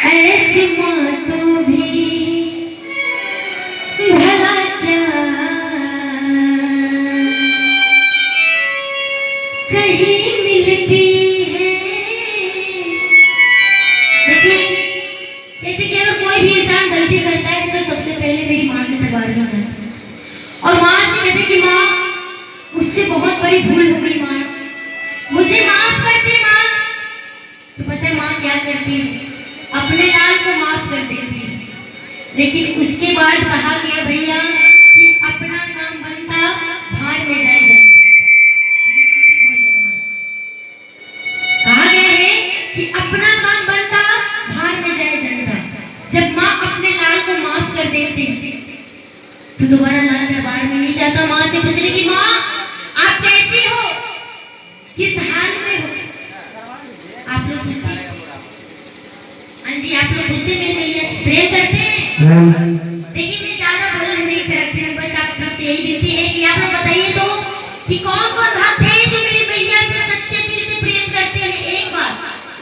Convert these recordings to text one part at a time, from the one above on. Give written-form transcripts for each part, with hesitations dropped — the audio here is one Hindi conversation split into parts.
ऐसी माँ तो भी भला क्या कहीं मिलती है। देखिए कहते कि अगर कोई भी इंसान गलती करता है तो सबसे पहले मेरी माँ के दरबार में जाता है और माँ से कहते कि माँ मुझसे बहुत बड़ी भूल हो गई, माँ मुझे माफ कर दे माँ। तो पता है माँ क्या करती है, अपने लाल को माफ कर देती है। लेकिन उसके बाद कहा गया भैया कि अपना काम बनता भाड़ में जाए जनता। कहा गया है कि अपना काम बनता भाड़ में जाए जनता। जब माँ अपने लाल को माफ कर देती तो दोबारा लाल दरबार में नहीं जाता माँ से पूछने की माँ आप कैसी हो, किस हाल में हो। आप लोग पूछते हैं, हाँ जी आप लोग पूछते मेरे भैया से प्रेम करते हैं। देखिए मैं ज्यादा बोलना नहीं चाहती हूँ, बस आप लोग से यही विनती है कि आप लोग बताइए तो कि कौन कौन भक्त है जो मेरे भैया से सच्चे दिल से प्रेम करते हैं। एक बार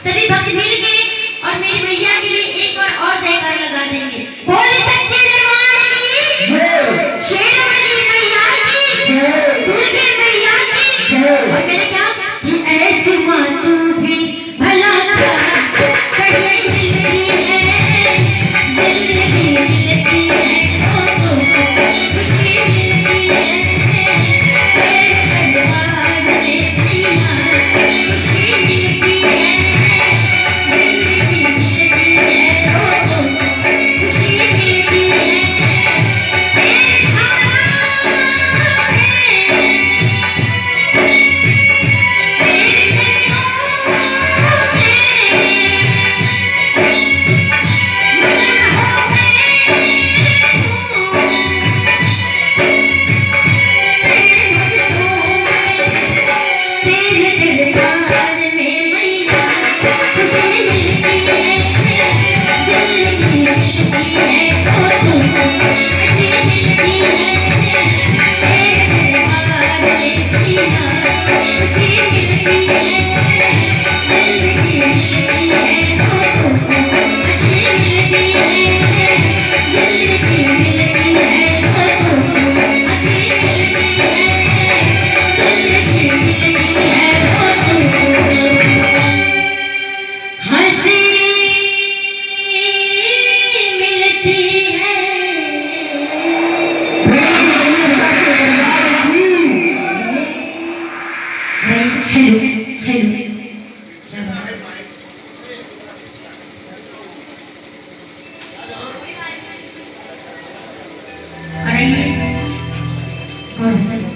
सभी भक्त मिल गए और मेरे भैया के लिए एक बार और जयकार लगा देंगे। बोले सच्चे दरबार की, शेरवाली मैया की, दुर्गे मैया की। और कहते क्या कि ऐसी माँ तू भी भला क्या कहीं मिलती है, जिंदगी मिलती है तो खुशी मिलती है। तेरे दरबार में प्रिया खुशी मिलती है, जिंदगी मिलती है तो खुशी मिलती है। तेरे हाथ में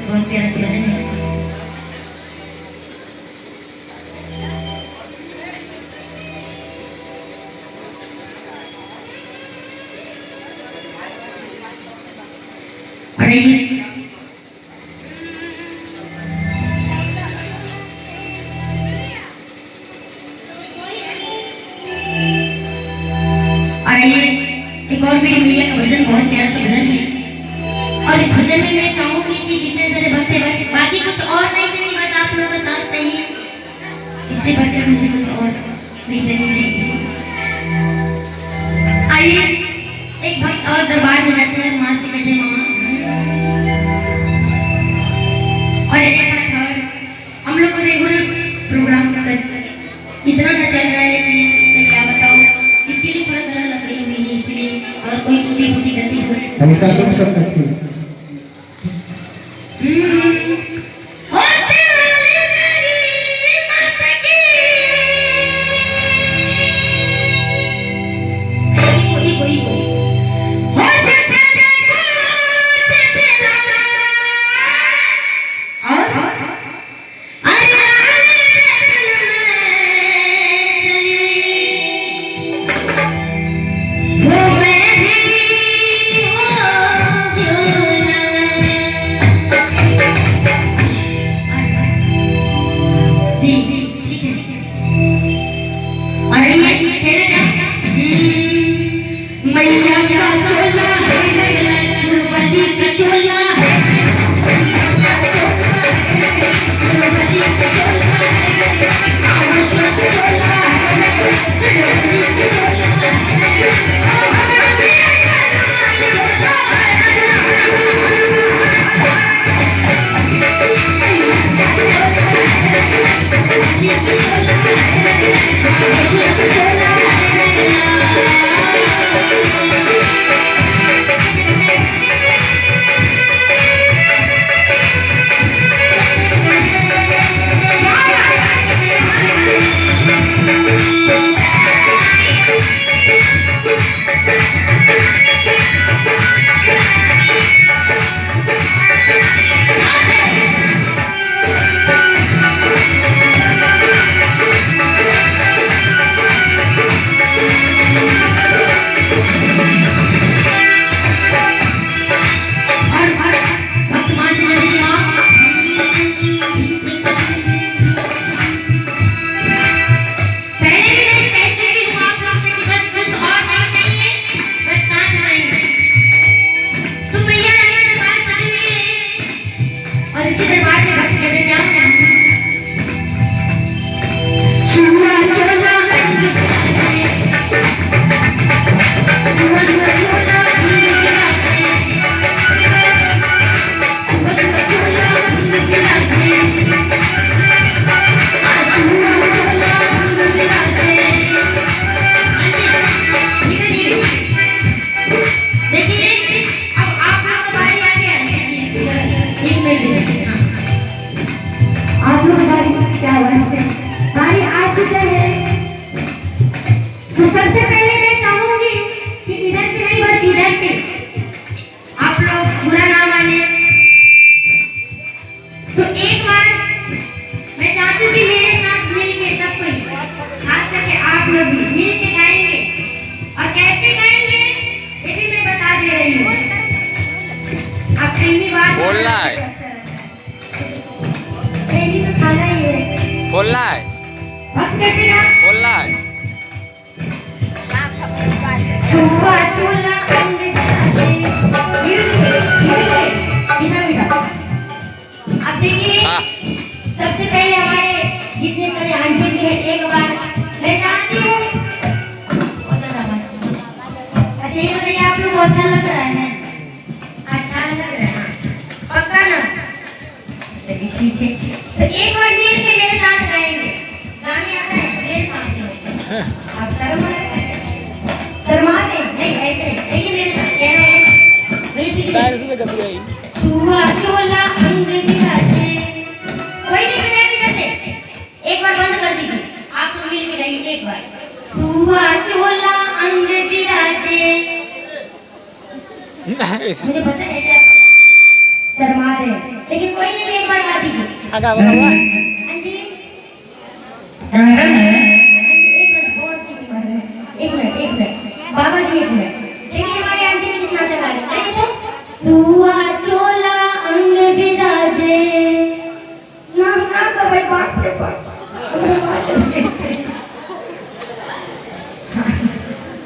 बहुत प्यारा सा भजन है। एक और मेरी मैया का भजन बहुत प्यारा सा भजन है और इस भजन में मैं चाहूंगी कि जितने सारे भक्त हैं बस बाकी कुछ और नहीं चाहिए, बस आप लोगों का साथ चाहिए, इससे बढ़कर मुझे कुछ और नहीं चाहिए। आइए एक भक्त और दरबार में जाते हैं, माँ से कहते हैं माँ। और एक बात और हम लोग को रेगुलर प्रोग्राम कर इतना ना चल रहा है कि मैं क्या बताऊँ, इसके लिए थोड़ा गला लग रही हुई है, इसलिए अगर कोई टूटी फूटी गलती हो पहले मैं चाहूंगी कि इधर से नहीं बस इधर से आप लोग बुरा ना माने तो एक बार मैं चाहती हूँ कि मेरे साथ मिल के सब कोई खास करके आप लोग भी मिल के गाएंगे और कैसे गाएंगे ये भी मैं बता दे रही हूँ। अब फिल्मी बात बोलना है, तो खाना ही है, बोलना है, वक्त देते ना बोलना है। छुआ छूला अंग जाने धीरे अब देखिए सबसे पहले हमारे जितने सारे आंटी जी हैं एक बार मैं चाहती हूँ अच्छा ये बताइए आप लोग को अच्छा लग रहा है? अच्छा लग रहा है पक्का ना? चलिए ठीक है तो एक बार मिल के मेरे साथ गाएंगे। गाने आता है मेरे साथ आप शर्माते नहीं ऐसे देखिए मेरे साथ कहना है वैसे सुआ चोला अंग विराजे कोई नहीं बजाएगा इधर से एक बार बंद कर दीजिए आप लोग मिल के गाइए एक बार सुआ चोला अंग विराजे मुझे पता है कि आप शर्मा रहे हैं लेकिन कोई नहीं एक बार गा दीजिए। हाँ जी एक मिनट बाबा जी एक मिनट देखिए हमारी आंटी जी कितना अच्छा गा रही है तो सुआ चोला अंग विराजे ना ना तो भाई बाप रे बाप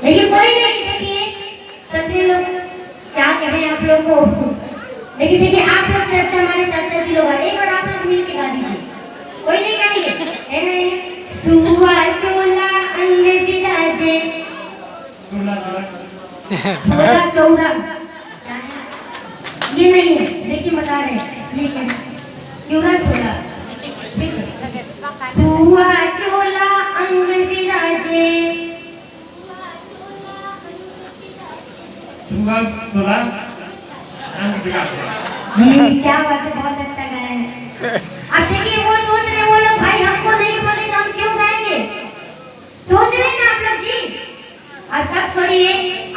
लेकिन कोई नहीं देखिए सच में लोग क्या कहें आप लोग को लेकिन देखिए आप लोग से अच्छा हमारे चाचा जी लोग एक बार आप लोग मिल के गा दीजिए कोई नहीं गाएंगे है ना सुआ चोला अंग विराजे चौरा चौरा ये नहीं है देखिए बता रहे हैं ये क्या है चौरा चोला सुआ चोला अंग विराजे जी क्या बात है बहुत अच्छा गाया है। अब देखिए वो सोच रहे वो लोग भाई हमको नहीं बोले तो हम क्यों गाएंगे सोच रहे हैं ना आप लोग जी अब सब छोड़िए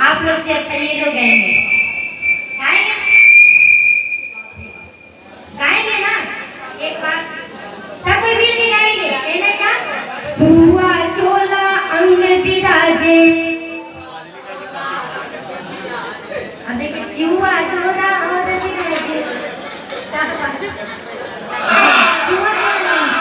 आप लोग से अच्छा ये लोग गाएंगे।